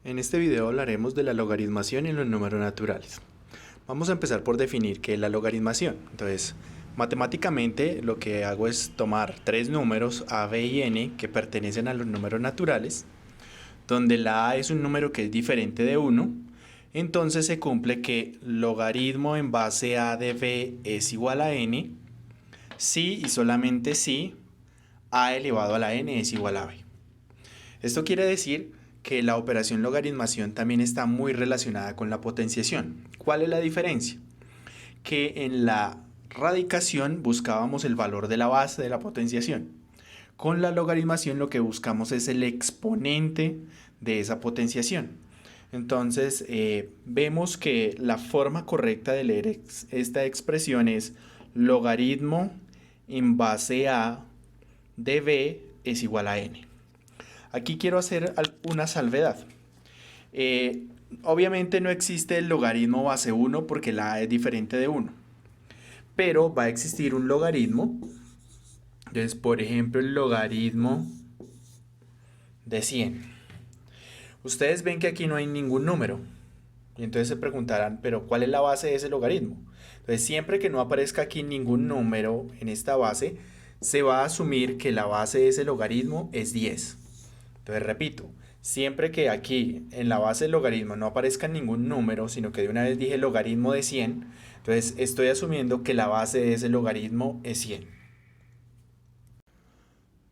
En este video hablaremos de la logaritmación en los números naturales. Vamos a empezar por definir qué es la logaritmación. Entonces, matemáticamente lo que hago es tomar tres números a, b y n que pertenecen a los números naturales, donde la a es un número que es diferente de 1, entonces se cumple que logaritmo en base a de b es igual a n, si y solamente si a elevado a la n es igual a b. Esto quiere decir que la operación logaritmación también está muy relacionada con la potenciación. ¿Cuál es la diferencia? Que en la radicación buscábamos el valor de la base de la potenciación. Con la logaritmación lo que buscamos es el exponente de esa potenciación. Entonces vemos que la forma correcta de leer esta expresión es logaritmo en base a de b es igual a n. Aquí quiero hacer una salvedad. Obviamente no existe el logaritmo base 1 porque la a es diferente de 1. Pero va a existir un logaritmo. Entonces, por ejemplo, el logaritmo de 100. Ustedes ven que aquí no hay ningún número. Y entonces se preguntarán, ¿pero cuál es la base de ese logaritmo? Entonces, siempre que no aparezca aquí ningún número en esta base, se va a asumir que la base de ese logaritmo es 10. Entonces repito, siempre que aquí en la base del logaritmo no aparezca ningún número, sino que de una vez dije logaritmo de 100, entonces estoy asumiendo que la base de ese logaritmo es 100.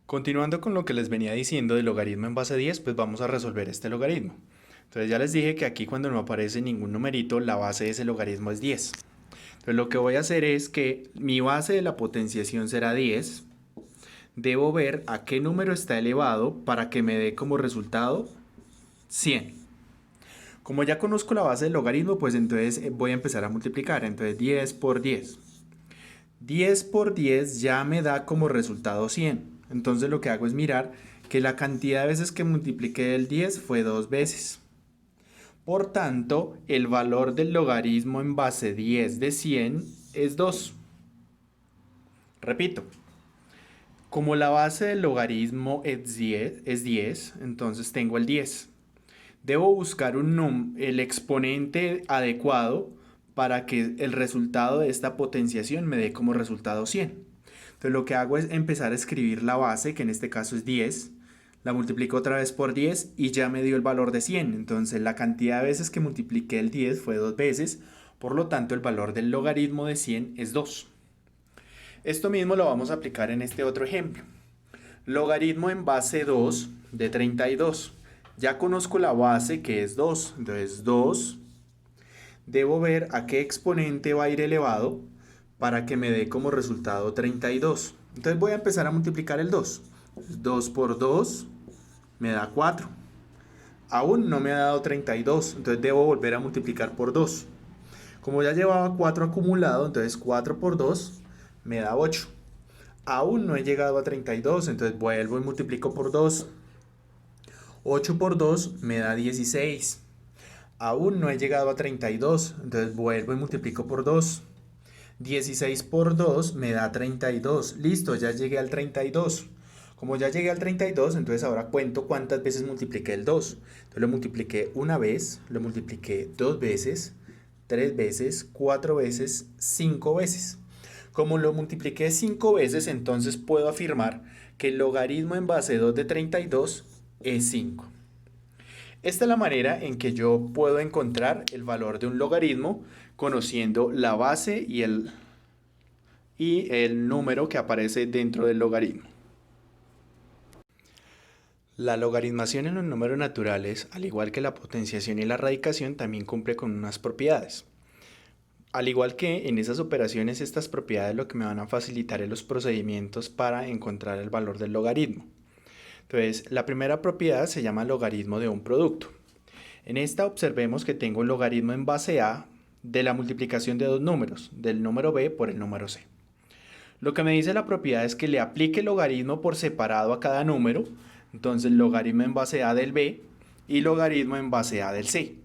Continuando con lo que les venía diciendo del logaritmo en base 10, pues vamos a resolver este logaritmo. Entonces ya les dije que aquí cuando no aparece ningún numerito, la base de ese logaritmo es 10. Entonces lo que voy a hacer es que mi base de la potenciación será 10. Debo ver a qué número está elevado para que me dé como resultado 100. Como ya conozco la base del logaritmo, pues entonces voy a empezar a multiplicar. Entonces 10 por 10. 10 por 10 ya me da como resultado 100. Entonces lo que hago es mirar que la cantidad de veces que multipliqué el 10 fue 2 veces. Por tanto, el valor del logaritmo en base 10 de 100 es 2. Repito. Como la base del logaritmo es 10, entonces tengo el 10. Debo buscar el exponente adecuado para que el resultado de esta potenciación me dé como resultado 100. Entonces lo que hago es empezar a escribir la base, que en este caso es 10. La multiplico otra vez por 10 y ya me dio el valor de 100. Entonces la cantidad de veces que multipliqué el 10 fue 2 veces. Por lo tanto, el valor del logaritmo de 100 es 2. Esto mismo lo vamos a aplicar en este otro ejemplo. Logaritmo en base 2 de 32. Ya conozco la base que es 2. Entonces 2. Debo ver a qué exponente va a ir elevado para que me dé como resultado 32. Entonces voy a empezar a multiplicar el 2. 2 por 2 me da 4. Aún no me ha dado 32. Entonces debo volver a multiplicar por 2. Como ya llevaba 4 acumulado, entonces 4 por 2 me da 8. Aún no he llegado a 32, entonces vuelvo y multiplico por 2. 8 por 2 me da 16. Aún no he llegado a 32, entonces vuelvo y multiplico por 2. 16 por 2 me da 32. Listo, ya llegué al 32. Como ya llegué al 32, entonces ahora cuento cuántas veces multipliqué el 2. Entonces lo multipliqué una vez, lo multipliqué dos veces, tres veces, cuatro veces, cinco veces. Como lo multipliqué 5 veces, entonces puedo afirmar que el logaritmo en base 2 de 32 es 5. Esta es la manera en que yo puedo encontrar el valor de un logaritmo conociendo la base y el número que aparece dentro del logaritmo. La logaritmación en los números naturales, al igual que la potenciación y la radicación, también cumple con unas propiedades. Al igual que en esas operaciones, estas propiedades lo que me van a facilitar es los procedimientos para encontrar el valor del logaritmo. Entonces, la primera propiedad se llama logaritmo de un producto. En esta observemos que tengo el logaritmo en base a de la multiplicación de dos números, del número b por el número c. Lo que me dice la propiedad es que le aplique el logaritmo por separado a cada número, entonces logaritmo en base a del b y logaritmo en base a del c.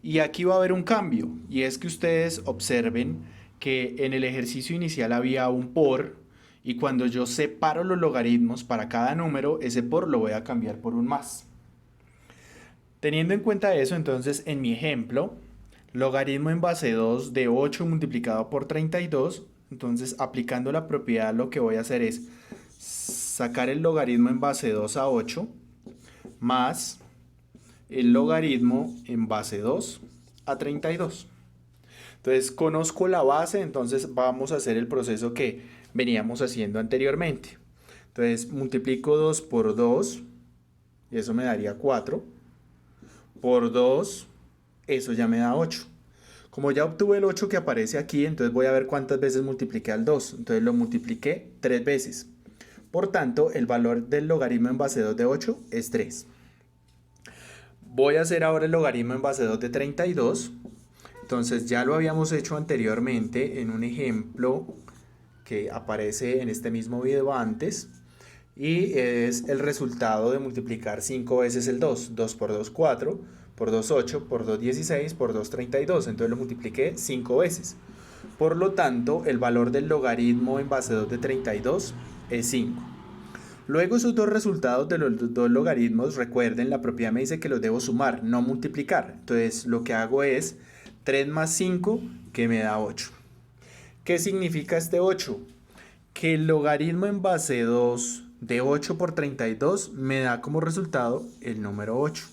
Y aquí va a haber un cambio, y es que ustedes observen que en el ejercicio inicial había un por, y cuando yo separo los logaritmos para cada número, ese por lo voy a cambiar por un más. Teniendo en cuenta eso, entonces en mi ejemplo, logaritmo en base 2 de 8 multiplicado por 32, entonces aplicando la propiedad lo que voy a hacer es sacar el logaritmo en base 2 a 8 más el logaritmo en base 2 a 32. Entonces conozco la base, entonces vamos a hacer el proceso que veníamos haciendo anteriormente. Entonces multiplico 2 por 2 y eso me daría 4. Por 2, eso ya me da 8. Como ya obtuve el 8 que aparece aquí, entonces voy a ver cuántas veces multipliqué al 2. Entonces lo multipliqué 3 veces. Por tanto, el valor del logaritmo en base 2 de 8 es 3. Voy a hacer ahora el logaritmo en base 2 de 32. Entonces ya lo habíamos hecho anteriormente en un ejemplo que aparece en este mismo video antes. Y es el resultado de multiplicar 5 veces el 2. 2 por 2, 4. Por 2, 8. Por 2, 16. Por 2, 32. Entonces lo multipliqué 5 veces. Por lo tanto, el valor del logaritmo en base 2 de 32 es 5. Luego esos dos resultados de los dos logaritmos, recuerden, la propiedad me dice que los debo sumar, no multiplicar. Entonces lo que hago es 3 más 5, que me da 8. ¿Qué significa este 8? Que el logaritmo en base 2 de 8 por 32 me da como resultado el número 8,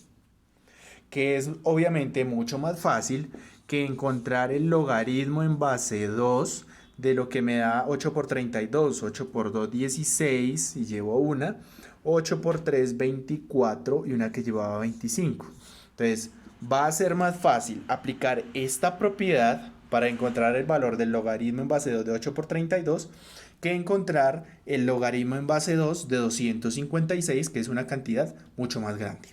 que es obviamente mucho más fácil que encontrar el logaritmo en base 2 de lo que me da 8 por 32. 8 por 2, 16 y llevo una. 8 por 3, 24 y una que llevaba 25. Entonces va a ser más fácil aplicar esta propiedad para encontrar el valor del logaritmo en base 2 de 8 por 32 que encontrar el logaritmo en base 2 de 256, que es una cantidad mucho más grande.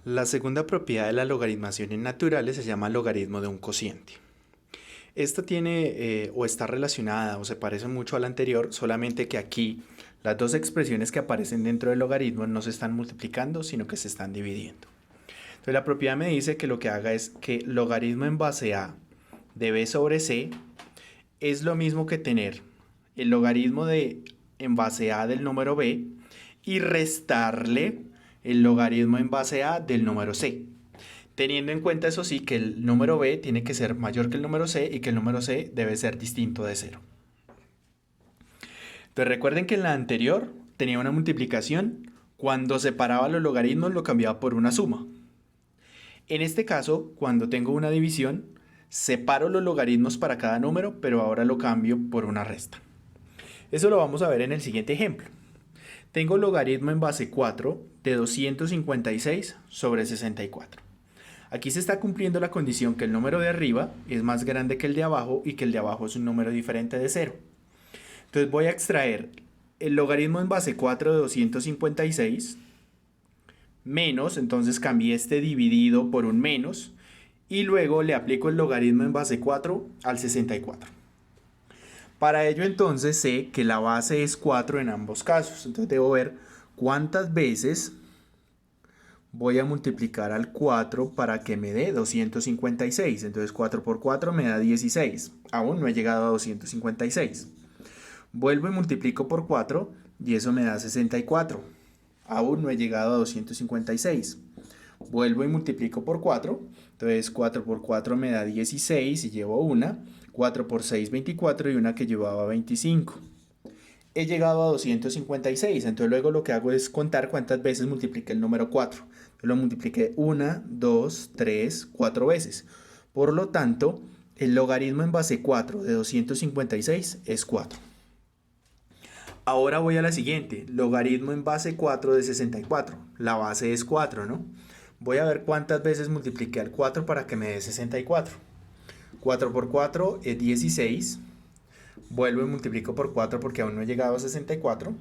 La segunda propiedad de la logaritmación en naturales se llama logaritmo de un cociente. Esta tiene o está relacionada o se parece mucho a la anterior, solamente que aquí las dos expresiones que aparecen dentro del logaritmo no se están multiplicando, sino que se están dividiendo. Entonces la propiedad me dice que lo que haga es que logaritmo en base a de b sobre c es lo mismo que tener el logaritmo de en base a del número b y restarle el logaritmo en base a del número c. Teniendo en cuenta, eso sí, que el número b tiene que ser mayor que el número c y que el número c debe ser distinto de 0. Entonces recuerden que en la anterior tenía una multiplicación, cuando separaba los logaritmos lo cambiaba por una suma. En este caso, cuando tengo una división, separo los logaritmos para cada número, pero ahora lo cambio por una resta. Eso lo vamos a ver en el siguiente ejemplo. Tengo logaritmo en base 4 de 256 sobre 64. Aquí se está cumpliendo la condición que el número de arriba es más grande que el de abajo y que el de abajo es un número diferente de 0. Entonces voy a extraer el logaritmo en base 4 de 256 menos, entonces cambié este dividido por un menos y luego le aplico el logaritmo en base 4 al 64. Para ello entonces sé que la base es 4 en ambos casos, entonces debo ver cuántas veces voy a multiplicar al 4 para que me dé 256. Entonces 4 por 4 me da 16. Aún no he llegado a 256. Vuelvo y multiplico por 4 y eso me da 64. Aún no he llegado a 256. Vuelvo y multiplico por 4. Entonces 4 por 4 me da 16 y llevo una. 4 por 6, 24 y una que llevaba 25. He llegado a 256. Entonces luego lo que hago es contar cuántas veces multipliqué el número 4. Lo multipliqué 1, 2, 3, 4 veces. Por lo tanto, el logaritmo en base 4 de 256 es 4. Ahora voy a la siguiente, logaritmo en base 4 de 64. La base es 4, ¿no? Voy a ver cuántas veces multipliqué al 4 para que me dé 64. 4 por 4 es 16. Vuelvo y multiplico por 4 porque aún no he llegado a 64.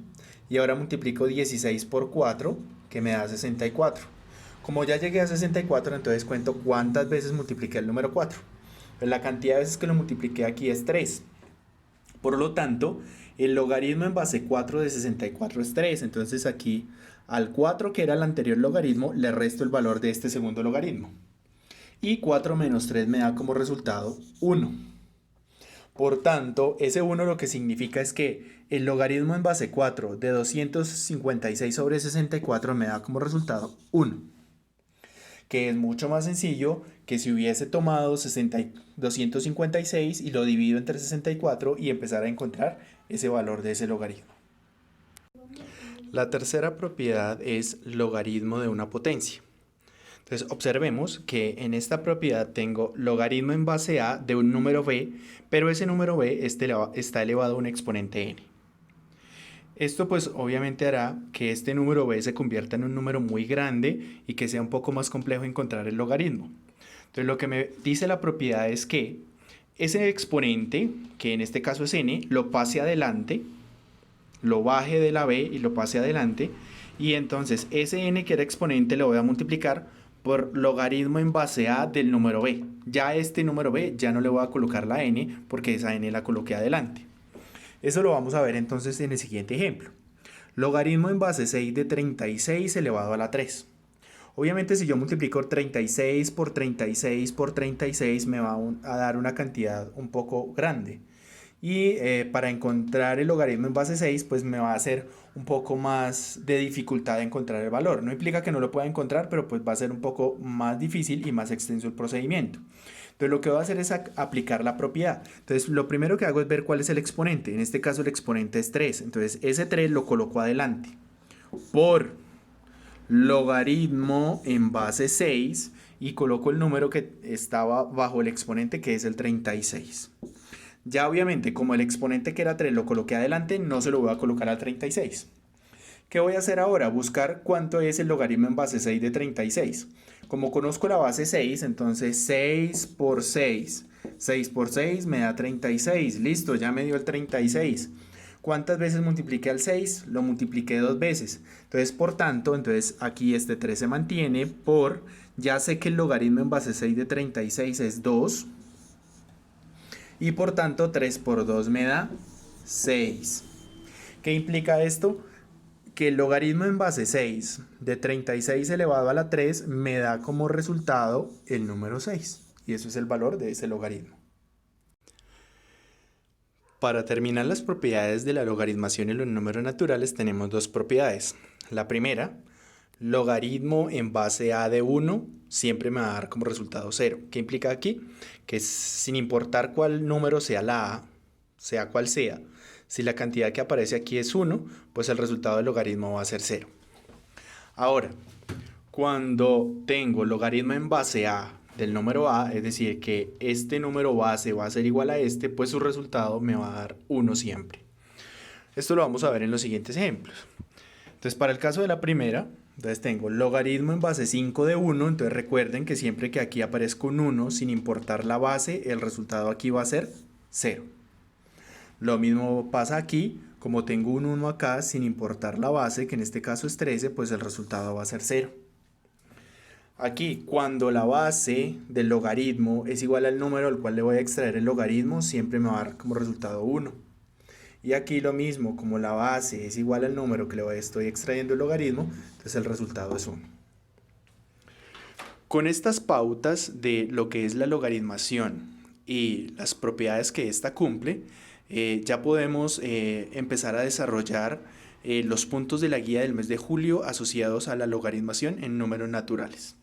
Y ahora multiplico 16 por 4, que me da 64. Como ya llegué a 64, entonces cuento cuántas veces multipliqué el número 4. Pues la cantidad de veces que lo multipliqué aquí es 3. Por lo tanto, el logaritmo en base 4 de 64 es 3. Entonces aquí al 4, que era el anterior logaritmo, le resto el valor de este segundo logaritmo. Y 4 menos 3 me da como resultado 1. Por tanto, ese 1 lo que significa es que el logaritmo en base 4 de 256 sobre 64 me da como resultado 1. que es mucho más sencillo que si hubiese tomado 256 y lo divido entre 64 y empezar a encontrar ese valor de ese logaritmo. La tercera propiedad es logaritmo de una potencia. Entonces observemos que en esta propiedad tengo logaritmo en base a de un número b, pero ese número b está elevado a un exponente n. Esto pues obviamente hará que este número b se convierta en un número muy grande y que sea un poco más complejo encontrar el logaritmo. Entonces lo que me dice la propiedad es que ese exponente, que en este caso es n, lo pase adelante, lo baje de la b y lo pase adelante, y entonces ese n que era exponente lo voy a multiplicar por logaritmo en base a del número b. Ya este número b ya no le voy a colocar la n porque esa n la coloqué adelante. Eso lo vamos a ver entonces en el siguiente ejemplo. Logaritmo en base 6 de 36 elevado a la 3. Obviamente si yo multiplico 36 por 36 por 36 me va a dar una cantidad un poco grande. Y para encontrar el logaritmo en base 6 pues me va a hacer un poco más de dificultad de encontrar el valor. No implica que no lo pueda encontrar, pero pues va a ser un poco más difícil y más extenso el procedimiento. Entonces lo que voy a hacer es aplicar la propiedad. Entonces lo primero que hago es ver cuál es el exponente. En este caso el exponente es 3. Entonces ese 3 lo coloco adelante. Por logaritmo en base 6 y coloco el número que estaba bajo el exponente, que es el 36. Ya obviamente como el exponente que era 3 lo coloqué adelante, no se lo voy a colocar al 36. ¿Qué voy a hacer ahora? Buscar cuánto es el logaritmo en base 6 de 36. Como conozco la base 6, entonces 6 por 6. 6 por 6 me da 36. Listo, ya me dio el 36. ¿Cuántas veces multipliqué al 6? Lo multipliqué 2 veces. Entonces, por tanto, aquí este 3 se mantiene por, ya sé que el logaritmo en base 6 de 36 es 2. Y por tanto, 3 por 2 me da 6. ¿Qué implica esto? Que el logaritmo en base 6 de 36 elevado a la 3 me da como resultado el número 6. Y eso es el valor de ese logaritmo. Para terminar las propiedades de la logaritmación en los números naturales tenemos dos propiedades. La primera, logaritmo en base a de 1 siempre me va a dar como resultado 0. ¿Qué implica aquí? Que sin importar cuál número sea la a, sea cual sea, si la cantidad que aparece aquí es 1, pues el resultado del logaritmo va a ser 0. Ahora, cuando tengo logaritmo en base a del número a, es decir, que este número base va a ser igual a este, pues su resultado me va a dar 1 siempre. Esto lo vamos a ver en los siguientes ejemplos. Entonces, para el caso de la primera, entonces tengo logaritmo en base 5 de 1, entonces recuerden que siempre que aquí aparezca un 1, sin importar la base, el resultado aquí va a ser 0. Lo mismo pasa aquí, como tengo un 1 acá, sin importar la base, que en este caso es 13, pues el resultado va a ser 0. Aquí, cuando la base del logaritmo es igual al número al cual le voy a extraer el logaritmo, siempre me va a dar como resultado 1. Y aquí lo mismo, como la base es igual al número que le estoy extrayendo el logaritmo, entonces el resultado es 1. Con estas pautas de lo que es la logaritmación y las propiedades que ésta cumple, ya podemos empezar a desarrollar los puntos de la guía del mes de julio asociados a la logaritmación en números naturales.